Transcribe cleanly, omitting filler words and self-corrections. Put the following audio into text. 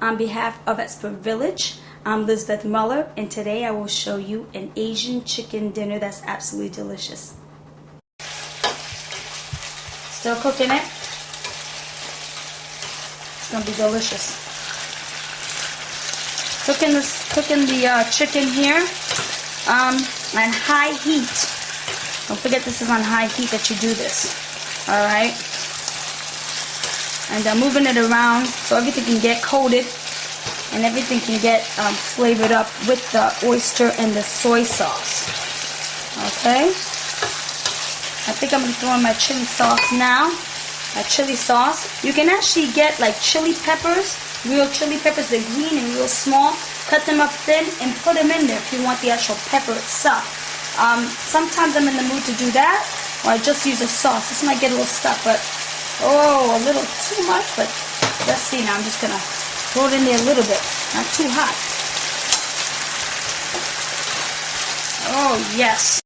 On behalf of Expert Village, I'm Lisbeth Muller, and today I will show you an Asian chicken dinner that's absolutely delicious. Still cooking it. It's gonna be delicious. Cooking the chicken here on high heat. Don't forget this is on high heat that you do this. All right. And I'm moving it around so everything can get coated and everything can get flavored up with the oyster and the soy sauce. Okay. I think I'm going to throw in my chili sauce now. My chili sauce. You can actually get like chili peppers, real chili peppers. They're green and real small. Cut them up thin and put them in there if you want the actual pepper itself. Sometimes I'm in the mood to do that, or I just use a sauce. This might get a little stuck, but oh, a little too much, but let's see now. I'm just going to throw it in there a little bit. Not too hot. Oh, yes.